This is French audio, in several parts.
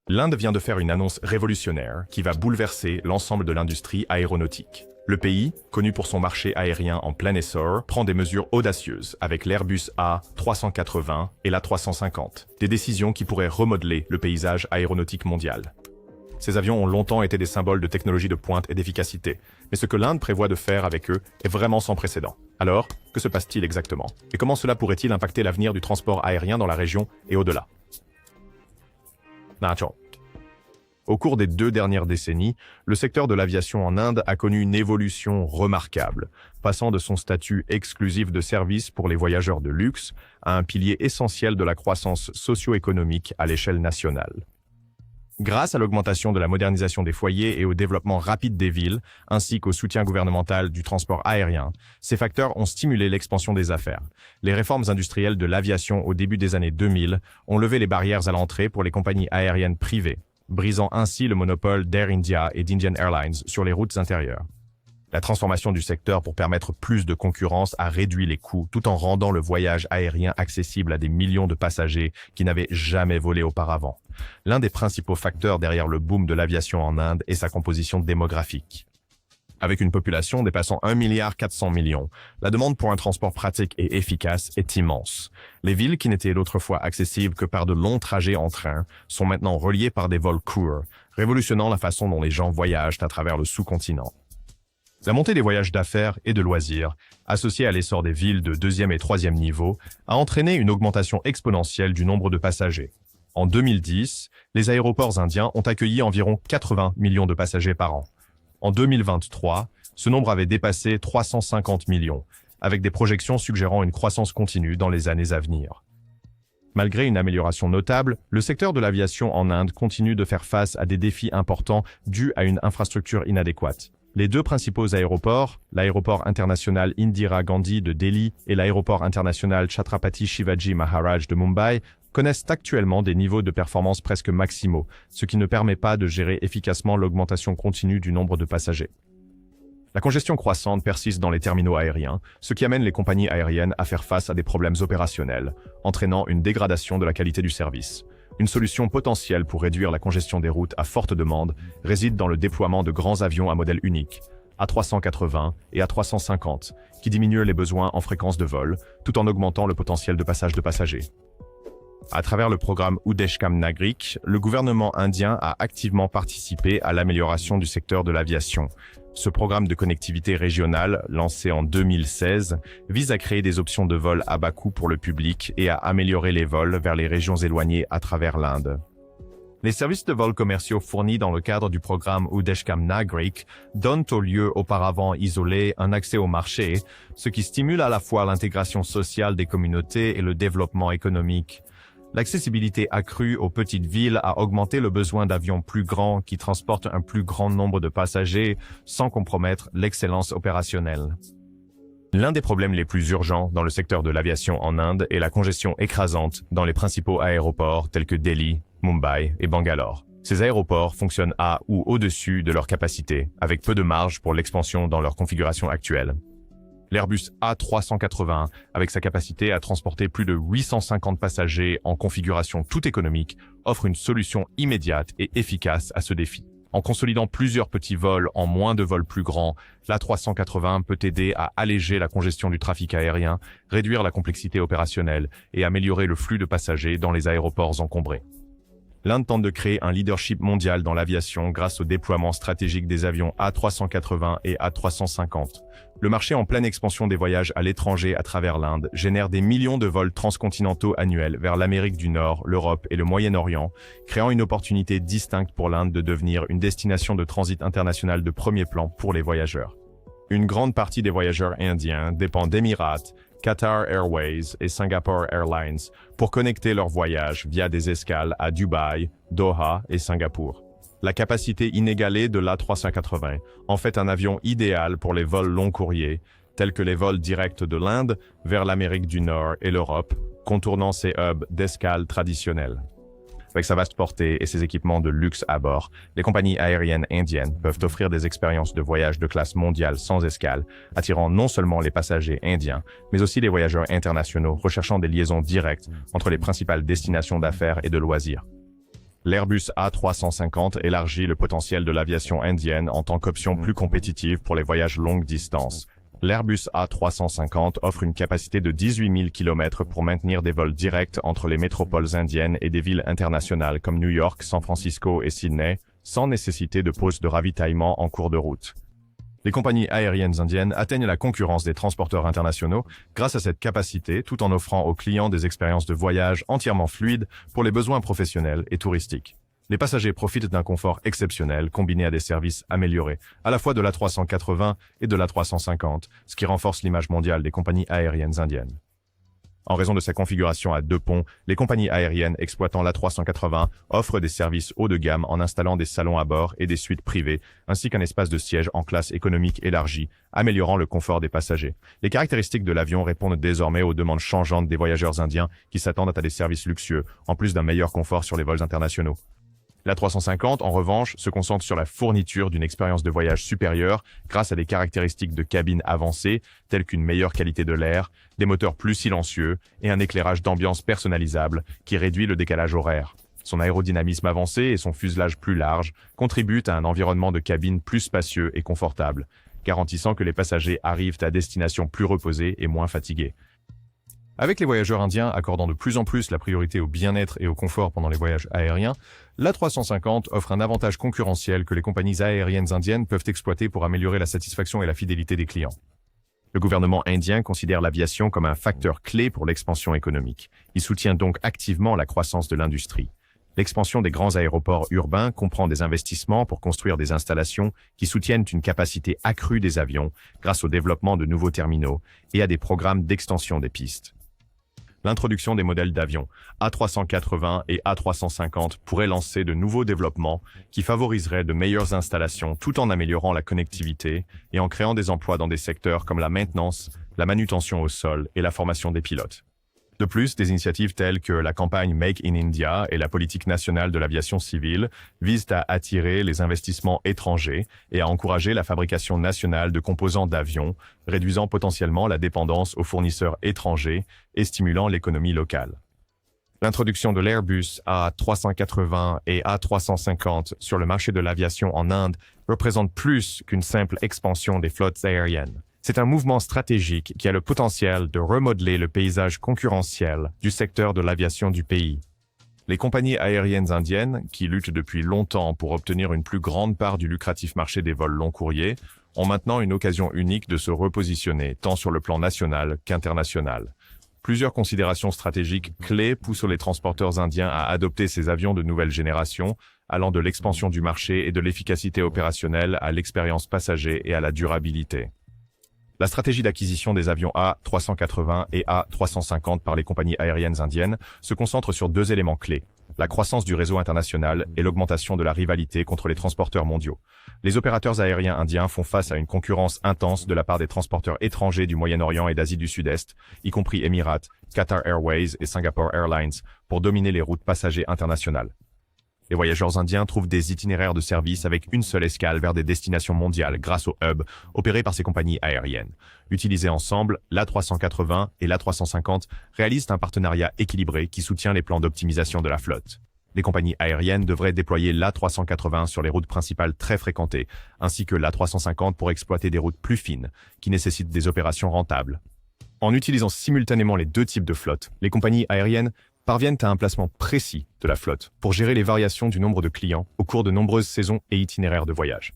L'Inde vient de faire une annonce révolutionnaire qui va bouleverser l'ensemble de l'industrie aéronautique. Le pays, connu pour son marché aérien en plein essor, prend des mesures audacieuses avec l'Airbus A380 et l'A350, des décisions qui pourraient remodeler le paysage aéronautique mondial. Ces avions ont longtemps été des symboles de technologie de pointe et d'efficacité, mais ce que l'Inde prévoit de faire avec eux est vraiment sans précédent. Alors, que se passe-t-il exactement? Et comment cela pourrait-il impacter l'avenir du transport aérien dans la région et au-delà? Au cours des 2 dernières décennies, le secteur de l'aviation en Inde a connu une évolution remarquable, passant de son statut exclusif de service pour les voyageurs de luxe à un pilier essentiel de la croissance socio-économique à l'échelle nationale. Grâce à l'augmentation de la modernisation des foyers et au développement rapide des villes, ainsi qu'au soutien gouvernemental du transport aérien, ces facteurs ont stimulé l'expansion des affaires. Les réformes industrielles de l'aviation au début des années 2000 ont levé les barrières à l'entrée pour les compagnies aériennes privées, brisant ainsi le monopole d'Air India et d'Indian Airlines sur les routes intérieures. La transformation du secteur pour permettre plus de concurrence a réduit les coûts tout en rendant le voyage aérien accessible à des millions de passagers qui n'avaient jamais volé auparavant. L'un des principaux facteurs derrière le boom de l'aviation en Inde est sa composition démographique. Avec une population dépassant 1,4 milliard, la demande pour un transport pratique et efficace est immense. Les villes qui n'étaient autrefois accessibles que par de longs trajets en train sont maintenant reliées par des vols courts, révolutionnant la façon dont les gens voyagent à travers le sous-continent. La montée des voyages d'affaires et de loisirs, associée à l'essor des villes de 2e et 3e niveau, a entraîné une augmentation exponentielle du nombre de passagers. En 2010, les aéroports indiens ont accueilli environ 80 millions de passagers par an. En 2023, ce nombre avait dépassé 350 millions, avec des projections suggérant une croissance continue dans les années à venir. Malgré une amélioration notable, le secteur de l'aviation en Inde continue de faire face à des défis importants dus à une infrastructure inadéquate. Les 2 principaux aéroports, l'aéroport international Indira Gandhi de Delhi et l'aéroport international Chhatrapati Shivaji Maharaj de Mumbai, connaissent actuellement des niveaux de performance presque maximaux, ce qui ne permet pas de gérer efficacement l'augmentation continue du nombre de passagers. La congestion croissante persiste dans les terminaux aériens, ce qui amène les compagnies aériennes à faire face à des problèmes opérationnels, entraînant une dégradation de la qualité du service. Une solution potentielle pour réduire la congestion des routes à forte demande réside dans le déploiement de grands avions à modèle unique, A380 et A350, qui diminuent les besoins en fréquence de vol, tout en augmentant le potentiel de passage de passagers. À travers le programme Udeshkam Nagrik, le gouvernement indien a activement participé à l'amélioration du secteur de l'aviation. Ce programme de connectivité régionale, lancé en 2016, vise à créer des options de vol à bas coût pour le public et à améliorer les vols vers les régions éloignées à travers l'Inde. Les services de vol commerciaux fournis dans le cadre du programme Udeshkam Nagrik donnent aux lieux auparavant isolés un accès au marché, ce qui stimule à la fois l'intégration sociale des communautés et le développement économique. L'accessibilité accrue aux petites villes a augmenté le besoin d'avions plus grands qui transportent un plus grand nombre de passagers sans compromettre l'excellence opérationnelle. L'un des problèmes les plus urgents dans le secteur de l'aviation en Inde est la congestion écrasante dans les principaux aéroports tels que Delhi, Mumbai et Bangalore. Ces aéroports fonctionnent à ou au-dessus de leur capacité, avec peu de marge pour l'expansion dans leur configuration actuelle. L'Airbus A380, avec sa capacité à transporter plus de 850 passagers en configuration toute économique, offre une solution immédiate et efficace à ce défi. En consolidant plusieurs petits vols en moins de vols plus grands, l'A380 peut aider à alléger la congestion du trafic aérien, réduire la complexité opérationnelle et améliorer le flux de passagers dans les aéroports encombrés. L'Inde tente de créer un leadership mondial dans l'aviation grâce au déploiement stratégique des avions A380 et A350. Le marché en pleine expansion des voyages à l'étranger à travers l'Inde génère des millions de vols transcontinentaux annuels vers l'Amérique du Nord, l'Europe et le Moyen-Orient, créant une opportunité distincte pour l'Inde de devenir une destination de transit international de premier plan pour les voyageurs. Une grande partie des voyageurs indiens dépend d'Emirates, Qatar Airways et Singapore Airlines pour connecter leurs voyages via des escales à Dubaï, Doha et Singapour. La capacité inégalée de l'A380 en fait un avion idéal pour les vols long courriers, tels que les vols directs de l'Inde vers l'Amérique du Nord et l'Europe, contournant ces hubs d'escale traditionnels. Avec sa vaste portée et ses équipements de luxe à bord, les compagnies aériennes indiennes peuvent offrir des expériences de voyage de classe mondiale sans escale, attirant non seulement les passagers indiens, mais aussi les voyageurs internationaux recherchant des liaisons directes entre les principales destinations d'affaires et de loisirs. L'Airbus A350 élargit le potentiel de l'aviation indienne en tant qu'option plus compétitive pour les voyages longue distance. L'Airbus A350 offre une capacité de 18 000 km pour maintenir des vols directs entre les métropoles indiennes et des villes internationales comme New York, San Francisco et Sydney, sans nécessité de pause de ravitaillement en cours de route. Les compagnies aériennes indiennes atteignent la concurrence des transporteurs internationaux grâce à cette capacité tout en offrant aux clients des expériences de voyage entièrement fluides pour les besoins professionnels et touristiques. Les passagers profitent d'un confort exceptionnel combiné à des services améliorés, à la fois de l'A380 et de l'A350, ce qui renforce l'image mondiale des compagnies aériennes indiennes. En raison de sa configuration à deux ponts, les compagnies aériennes exploitant l'A380 offrent des services haut de gamme en installant des salons à bord et des suites privées, ainsi qu'un espace de siège en classe économique élargi, améliorant le confort des passagers. Les caractéristiques de l'avion répondent désormais aux demandes changeantes des voyageurs indiens qui s'attendent à des services luxueux, en plus d'un meilleur confort sur les vols internationaux. L'A350, en revanche, se concentre sur la fourniture d'une expérience de voyage supérieure grâce à des caractéristiques de cabine avancées, telles qu'une meilleure qualité de l'air, des moteurs plus silencieux et un éclairage d'ambiance personnalisable qui réduit le décalage horaire. Son aérodynamisme avancé et son fuselage plus large contribuent à un environnement de cabine plus spacieux et confortable, garantissant que les passagers arrivent à destination plus reposés et moins fatigués. Avec les voyageurs indiens accordant de plus en plus la priorité au bien-être et au confort pendant les voyages aériens, l'A350 offre un avantage concurrentiel que les compagnies aériennes indiennes peuvent exploiter pour améliorer la satisfaction et la fidélité des clients. Le gouvernement indien considère l'aviation comme un facteur clé pour l'expansion économique. Il soutient donc activement la croissance de l'industrie. L'expansion des grands aéroports urbains comprend des investissements pour construire des installations qui soutiennent une capacité accrue des avions grâce au développement de nouveaux terminaux et à des programmes d'extension des pistes. L'introduction des modèles d'avions A380 et A350 pourrait lancer de nouveaux développements qui favoriseraient de meilleures installations tout en améliorant la connectivité et en créant des emplois dans des secteurs comme la maintenance, la manutention au sol et la formation des pilotes. De plus, des initiatives telles que la campagne Make in India et la politique nationale de l'aviation civile visent à attirer les investissements étrangers et à encourager la fabrication nationale de composants d'avions, réduisant potentiellement la dépendance aux fournisseurs étrangers et stimulant l'économie locale. L'introduction de l'Airbus A380 et A350 sur le marché de l'aviation en Inde représente plus qu'une simple expansion des flottes aériennes. C'est un mouvement stratégique qui a le potentiel de remodeler le paysage concurrentiel du secteur de l'aviation du pays. Les compagnies aériennes indiennes, qui luttent depuis longtemps pour obtenir une plus grande part du lucratif marché des vols long courriers, ont maintenant une occasion unique de se repositionner, tant sur le plan national qu'international. Plusieurs considérations stratégiques clés poussent les transporteurs indiens à adopter ces avions de nouvelle génération, allant de l'expansion du marché et de l'efficacité opérationnelle à l'expérience passager et à la durabilité. La stratégie d'acquisition des avions A380 et A350 par les compagnies aériennes indiennes se concentre sur deux éléments clés, la croissance du réseau international et l'augmentation de la rivalité contre les transporteurs mondiaux. Les opérateurs aériens indiens font face à une concurrence intense de la part des transporteurs étrangers du Moyen-Orient et d'Asie du Sud-Est, y compris Emirates, Qatar Airways et Singapore Airlines, pour dominer les routes passagers internationales. Les voyageurs indiens trouvent des itinéraires de service avec une seule escale vers des destinations mondiales grâce aux hubs opérés par ces compagnies aériennes. Utilisés ensemble, l'A380 et l'A350 réalisent un partenariat équilibré qui soutient les plans d'optimisation de la flotte. Les compagnies aériennes devraient déployer l'A380 sur les routes principales très fréquentées, ainsi que l'A350 pour exploiter des routes plus fines, qui nécessitent des opérations rentables. En utilisant simultanément les deux types de flottes, les compagnies aériennes parviennent à un placement précis de la flotte pour gérer les variations du nombre de clients au cours de nombreuses saisons et itinéraires de voyage.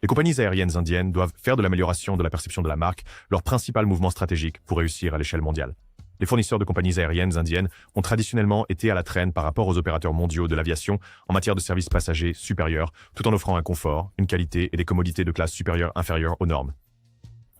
Les compagnies aériennes indiennes doivent faire de l'amélioration de la perception de la marque leur principal mouvement stratégique pour réussir à l'échelle mondiale. Les fournisseurs de compagnies aériennes indiennes ont traditionnellement été à la traîne par rapport aux opérateurs mondiaux de l'aviation en matière de services passagers supérieurs, tout en offrant un confort, une qualité et des commodités de classe supérieure inférieures aux normes.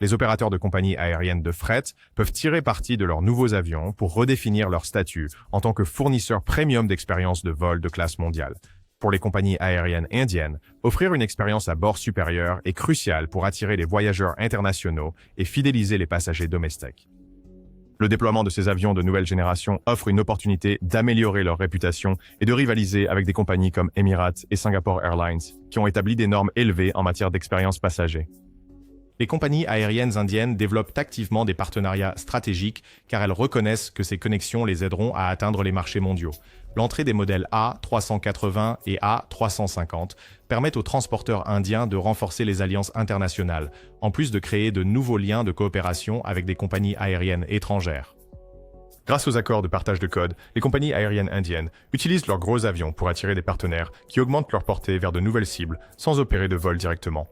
Les opérateurs de compagnies aériennes de fret peuvent tirer parti de leurs nouveaux avions pour redéfinir leur statut en tant que fournisseurs premium d'expériences de vol de classe mondiale. Pour les compagnies aériennes indiennes, offrir une expérience à bord supérieure est crucial pour attirer les voyageurs internationaux et fidéliser les passagers domestiques. Le déploiement de ces avions de nouvelle génération offre une opportunité d'améliorer leur réputation et de rivaliser avec des compagnies comme Emirates et Singapore Airlines, qui ont établi des normes élevées en matière d'expérience passager. Les compagnies aériennes indiennes développent activement des partenariats stratégiques car elles reconnaissent que ces connexions les aideront à atteindre les marchés mondiaux. L'entrée des modèles A380 et A350 permettent aux transporteurs indiens de renforcer les alliances internationales, en plus de créer de nouveaux liens de coopération avec des compagnies aériennes étrangères. Grâce aux accords de partage de code, les compagnies aériennes indiennes utilisent leurs gros avions pour attirer des partenaires qui augmentent leur portée vers de nouvelles cibles sans opérer de vol directement.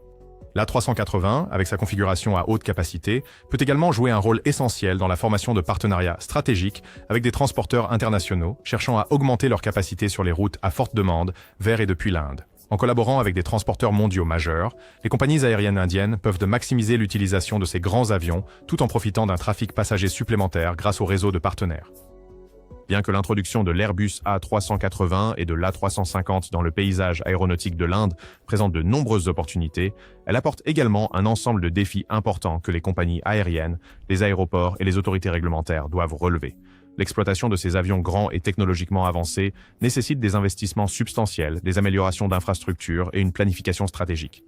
L'A380, avec sa configuration à haute capacité, peut également jouer un rôle essentiel dans la formation de partenariats stratégiques avec des transporteurs internationaux cherchant à augmenter leur capacité sur les routes à forte demande vers et depuis l'Inde. En collaborant avec des transporteurs mondiaux majeurs, les compagnies aériennes indiennes peuvent maximiser l'utilisation de ces grands avions tout en profitant d'un trafic passager supplémentaire grâce au réseau de partenaires. Bien que l'introduction de l'Airbus A380 et de l'A350 dans le paysage aéronautique de l'Inde présente de nombreuses opportunités, elle apporte également un ensemble de défis importants que les compagnies aériennes, les aéroports et les autorités réglementaires doivent relever. L'exploitation de ces avions grands et technologiquement avancés nécessite des investissements substantiels, des améliorations d'infrastructures et une planification stratégique.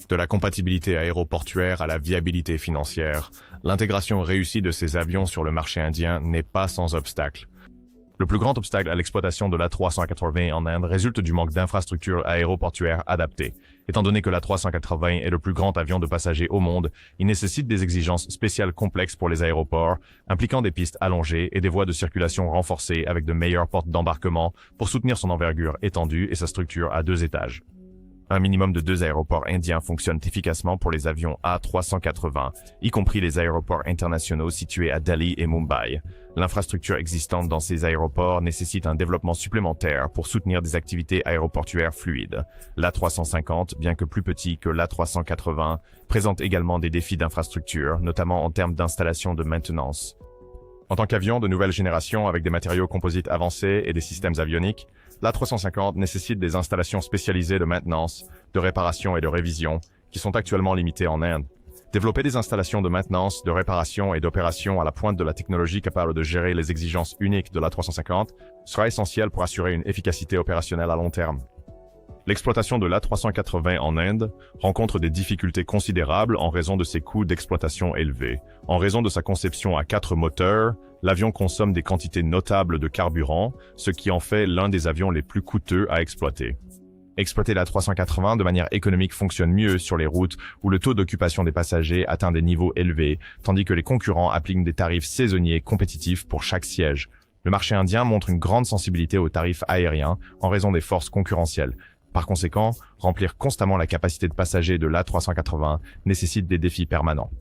De la compatibilité aéroportuaire à la viabilité financière, l'intégration réussie de ces avions sur le marché indien n'est pas sans obstacle. Le plus grand obstacle à l'exploitation de l'A380 en Inde résulte du manque d'infrastructures aéroportuaires adaptées. Étant donné que l'A380 est le plus grand avion de passagers au monde, il nécessite des exigences spéciales complexes pour les aéroports, impliquant des pistes allongées et des voies de circulation renforcées avec de meilleures portes d'embarquement pour soutenir son envergure étendue et sa structure à 2 étages. Un minimum de 2 aéroports indiens fonctionnent efficacement pour les avions A380, y compris les aéroports internationaux situés à Delhi et Mumbai. L'infrastructure existante dans ces aéroports nécessite un développement supplémentaire pour soutenir des activités aéroportuaires fluides. L'A350, bien que plus petit que l'A380, présente également des défis d'infrastructure, notamment en termes d'installation de maintenance. En tant qu'avion de nouvelle génération avec des matériaux composites avancés et des systèmes avioniques, l'A350 nécessite des installations spécialisées de maintenance, de réparation et de révision, qui sont actuellement limitées en Inde. Développer des installations de maintenance, de réparation et d'opération à la pointe de la technologie capable de gérer les exigences uniques de l'A350 sera essentiel pour assurer une efficacité opérationnelle à long terme. L'exploitation de l'A380 en Inde rencontre des difficultés considérables en raison de ses coûts d'exploitation élevés. En raison de sa conception à 4 moteurs, l'avion consomme des quantités notables de carburant, ce qui en fait l'un des avions les plus coûteux à exploiter. Exploiter l'A380 de manière économique fonctionne mieux sur les routes où le taux d'occupation des passagers atteint des niveaux élevés, tandis que les concurrents appliquent des tarifs saisonniers compétitifs pour chaque siège. Le marché indien montre une grande sensibilité aux tarifs aériens en raison des forces concurrentielles. Par conséquent, remplir constamment la capacité de passagers de l'A380 nécessite des défis permanents.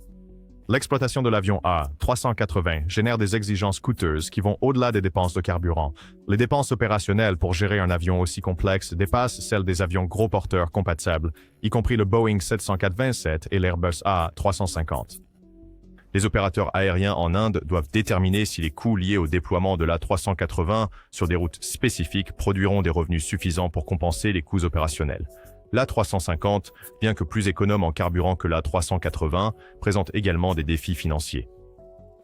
L'exploitation de l'avion A380 génère des exigences coûteuses qui vont au-delà des dépenses de carburant. Les dépenses opérationnelles pour gérer un avion aussi complexe dépassent celles des avions gros porteurs compatibles, y compris le Boeing 747 et l'Airbus A350. Les opérateurs aériens en Inde doivent déterminer si les coûts liés au déploiement de l'A380 sur des routes spécifiques produiront des revenus suffisants pour compenser les coûts opérationnels. L'A350, bien que plus économe en carburant que l'A380, présente également des défis financiers.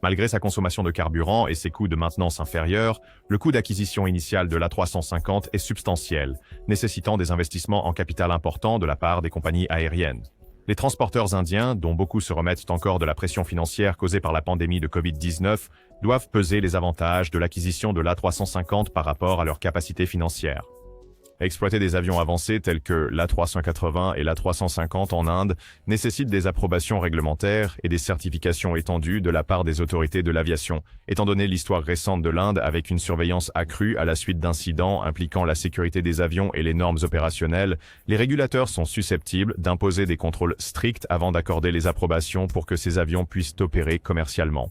Malgré sa consommation de carburant et ses coûts de maintenance inférieurs, le coût d'acquisition initial de l'A350 est substantiel, nécessitant des investissements en capital importants de la part des compagnies aériennes. Les transporteurs indiens, dont beaucoup se remettent encore de la pression financière causée par la pandémie de Covid-19, doivent peser les avantages de l'acquisition de l'A350 par rapport à leur capacité financière. Exploiter des avions avancés tels que l'A380 et l'A350 en Inde nécessite des approbations réglementaires et des certifications étendues de la part des autorités de l'aviation. Étant donné l'histoire récente de l'Inde avec une surveillance accrue à la suite d'incidents impliquant la sécurité des avions et les normes opérationnelles, les régulateurs sont susceptibles d'imposer des contrôles stricts avant d'accorder les approbations pour que ces avions puissent opérer commercialement.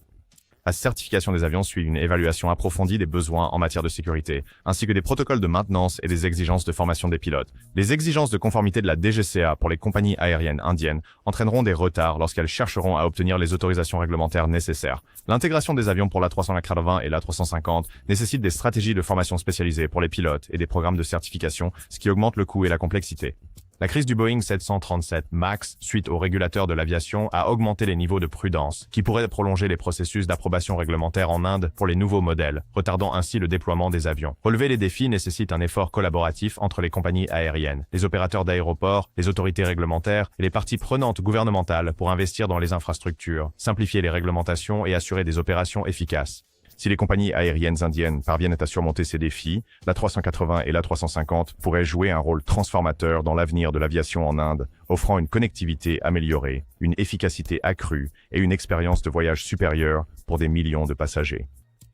La certification des avions suit une évaluation approfondie des besoins en matière de sécurité, ainsi que des protocoles de maintenance et des exigences de formation des pilotes. Les exigences de conformité de la DGCA pour les compagnies aériennes indiennes entraîneront des retards lorsqu'elles chercheront à obtenir les autorisations réglementaires nécessaires. L'intégration des avions pour l'A380 et l'A350 nécessite des stratégies de formation spécialisées pour les pilotes et des programmes de certification, ce qui augmente le coût et la complexité. La crise du Boeing 737 MAX, suite aux régulateurs de l'aviation, a augmenté les niveaux de prudence, qui pourraient prolonger les processus d'approbation réglementaire en Inde pour les nouveaux modèles, retardant ainsi le déploiement des avions. Relever les défis nécessite un effort collaboratif entre les compagnies aériennes, les opérateurs d'aéroports, les autorités réglementaires et les parties prenantes gouvernementales pour investir dans les infrastructures, simplifier les réglementations et assurer des opérations efficaces. Si les compagnies aériennes indiennes parviennent à surmonter ces défis, l'A380 et l'A350 pourraient jouer un rôle transformateur dans l'avenir de l'aviation en Inde, offrant une connectivité améliorée, une efficacité accrue et une expérience de voyage supérieure pour des millions de passagers.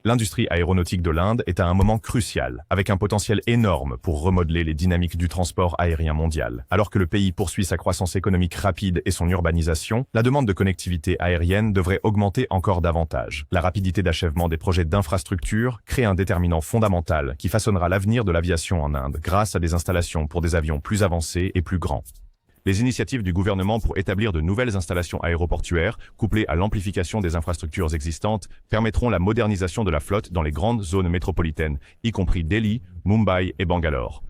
L'industrie aéronautique de l'Inde est à un moment crucial, avec un potentiel énorme pour remodeler les dynamiques du transport aérien mondial. Alors que le pays poursuit sa croissance économique rapide et son urbanisation, la demande de connectivité aérienne devrait augmenter encore davantage. La rapidité d'achèvement des projets d'infrastructure crée un déterminant fondamental qui façonnera l'avenir de l'aviation en Inde grâce à des installations pour des avions plus avancés et plus grands. Les initiatives du gouvernement pour établir de nouvelles installations aéroportuaires, couplées à l'amplification des infrastructures existantes, permettront la modernisation de la flotte dans les grandes zones métropolitaines, y compris Delhi, Mumbai et Bangalore.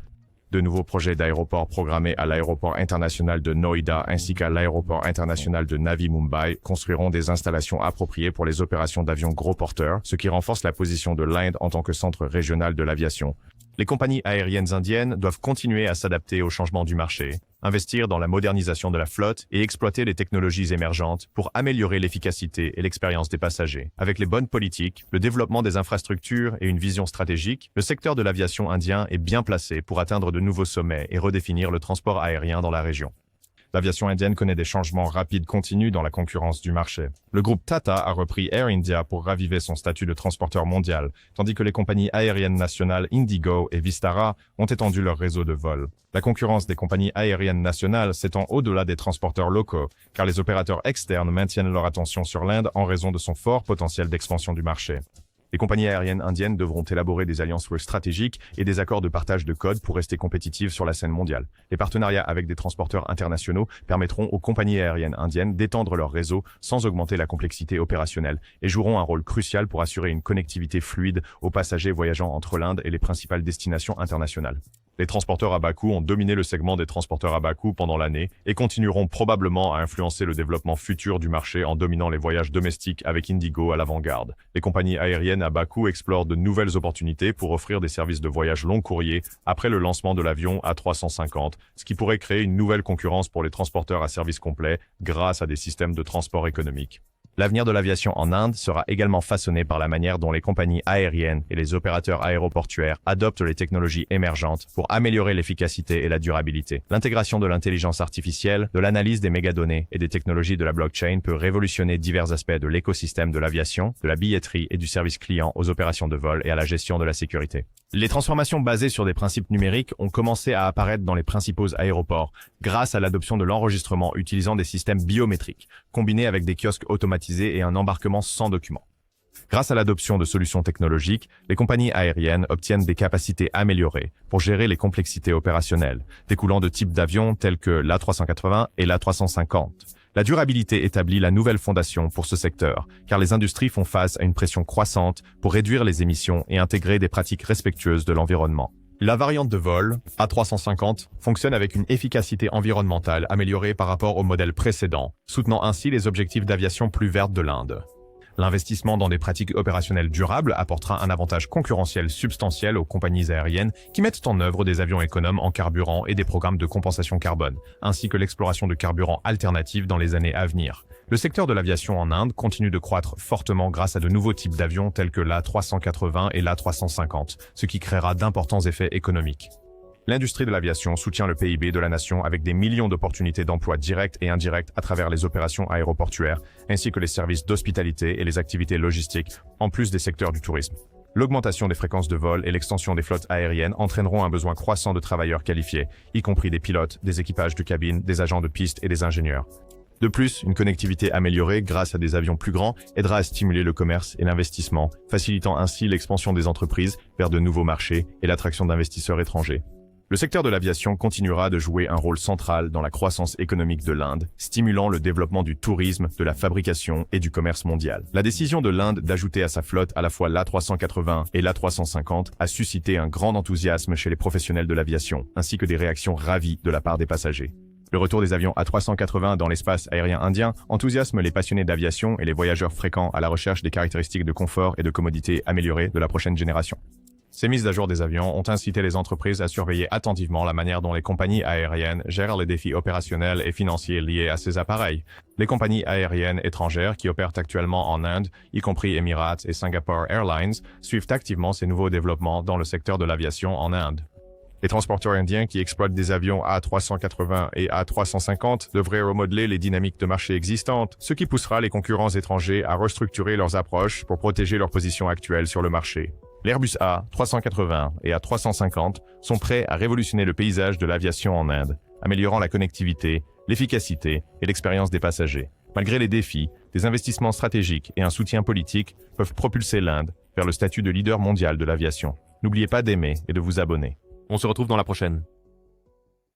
De nouveaux projets d'aéroports programmés à l'aéroport international de Noida ainsi qu'à l'aéroport international de Navi Mumbai construiront des installations appropriées pour les opérations d'avions gros porteurs, ce qui renforce la position de l'Inde en tant que centre régional de l'aviation. Les compagnies aériennes indiennes doivent continuer à s'adapter aux changements du marché, investir dans la modernisation de la flotte et exploiter les technologies émergentes pour améliorer l'efficacité et l'expérience des passagers. Avec les bonnes politiques, le développement des infrastructures et une vision stratégique, le secteur de l'aviation indien est bien placé pour atteindre de nouveaux sommets et redéfinir le transport aérien dans la région. L'aviation indienne connaît des changements rapides continus dans la concurrence du marché. Le groupe Tata a repris Air India pour raviver son statut de transporteur mondial, tandis que les compagnies aériennes nationales Indigo et Vistara ont étendu leur réseau de vol. La concurrence des compagnies aériennes nationales s'étend au-delà des transporteurs locaux, car les opérateurs externes maintiennent leur attention sur l'Inde en raison de son fort potentiel d'expansion du marché. Les compagnies aériennes indiennes devront élaborer des alliances stratégiques et des accords de partage de code pour rester compétitives sur la scène mondiale. Les partenariats avec des transporteurs internationaux permettront aux compagnies aériennes indiennes d'étendre leur réseau sans augmenter la complexité opérationnelle et joueront un rôle crucial pour assurer une connectivité fluide aux passagers voyageant entre l'Inde et les principales destinations internationales. Les transporteurs à bas coût ont dominé le segment des transporteurs à bas coût pendant l'année et continueront probablement à influencer le développement futur du marché en dominant les voyages domestiques avec Indigo à l'avant-garde. Les compagnies aériennes à bas coût explorent de nouvelles opportunités pour offrir des services de voyage long courrier après le lancement de l'avion A350, ce qui pourrait créer une nouvelle concurrence pour les transporteurs à service complet grâce à des systèmes de transport économique. L'avenir de l'aviation en Inde sera également façonné par la manière dont les compagnies aériennes et les opérateurs aéroportuaires adoptent les technologies émergentes pour améliorer l'efficacité et la durabilité. L'intégration de l'intelligence artificielle, de l'analyse des mégadonnées et des technologies de la blockchain peut révolutionner divers aspects de l'écosystème de l'aviation, de la billetterie et du service client aux opérations de vol et à la gestion de la sécurité. Les transformations basées sur des principes numériques ont commencé à apparaître dans les principaux aéroports grâce à l'adoption de l'enregistrement utilisant des systèmes biométriques, combinés avec des kiosques automatisés et un embarquement sans documents. Grâce à l'adoption de solutions technologiques, les compagnies aériennes obtiennent des capacités améliorées pour gérer les complexités opérationnelles, découlant de types d'avions tels que l'A380 et l'A350. La durabilité établit la nouvelle fondation pour ce secteur, car les industries font face à une pression croissante pour réduire les émissions et intégrer des pratiques respectueuses de l'environnement. La variante de vol, A350, fonctionne avec une efficacité environnementale améliorée par rapport au modèle précédent, soutenant ainsi les objectifs d'aviation plus verte de l'Inde. L'investissement dans des pratiques opérationnelles durables apportera un avantage concurrentiel substantiel aux compagnies aériennes qui mettent en œuvre des avions économes en carburant et des programmes de compensation carbone, ainsi que l'exploration de carburants alternatifs dans les années à venir. Le secteur de l'aviation en Inde continue de croître fortement grâce à de nouveaux types d'avions tels que l'A380 et l'A350, ce qui créera d'importants effets économiques. L'industrie de l'aviation soutient le PIB de la nation avec des millions d'opportunités d'emploi directs et indirects à travers les opérations aéroportuaires, ainsi que les services d'hospitalité et les activités logistiques, en plus des secteurs du tourisme. L'augmentation des fréquences de vol et l'extension des flottes aériennes entraîneront un besoin croissant de travailleurs qualifiés, y compris des pilotes, des équipages de cabine, des agents de piste et des ingénieurs. De plus, une connectivité améliorée grâce à des avions plus grands aidera à stimuler le commerce et l'investissement, facilitant ainsi l'expansion des entreprises vers de nouveaux marchés et l'attraction d'investisseurs étrangers. Le secteur de l'aviation continuera de jouer un rôle central dans la croissance économique de l'Inde, stimulant le développement du tourisme, de la fabrication et du commerce mondial. La décision de l'Inde d'ajouter à sa flotte à la fois l'A380 et l'A350 a suscité un grand enthousiasme chez les professionnels de l'aviation, ainsi que des réactions ravies de la part des passagers. Le retour des avions A380 dans l'espace aérien indien enthousiasme les passionnés d'aviation et les voyageurs fréquents à la recherche des caractéristiques de confort et de commodité améliorées de la prochaine génération. Ces mises à jour des avions ont incité les entreprises à surveiller attentivement la manière dont les compagnies aériennes gèrent les défis opérationnels et financiers liés à ces appareils. Les compagnies aériennes étrangères qui opèrent actuellement en Inde, y compris Emirates et Singapore Airlines, suivent activement ces nouveaux développements dans le secteur de l'aviation en Inde. Les transporteurs indiens qui exploitent des avions A380 et A350 devraient remodeler les dynamiques de marché existantes, ce qui poussera les concurrents étrangers à restructurer leurs approches pour protéger leur position actuelle sur le marché. L'Airbus A380 et A350 sont prêts à révolutionner le paysage de l'aviation en Inde, améliorant la connectivité, l'efficacité et l'expérience des passagers. Malgré les défis, des investissements stratégiques et un soutien politique peuvent propulser l'Inde vers le statut de leader mondial de l'aviation. N'oubliez pas d'aimer et de vous abonner. On se retrouve dans la prochaine.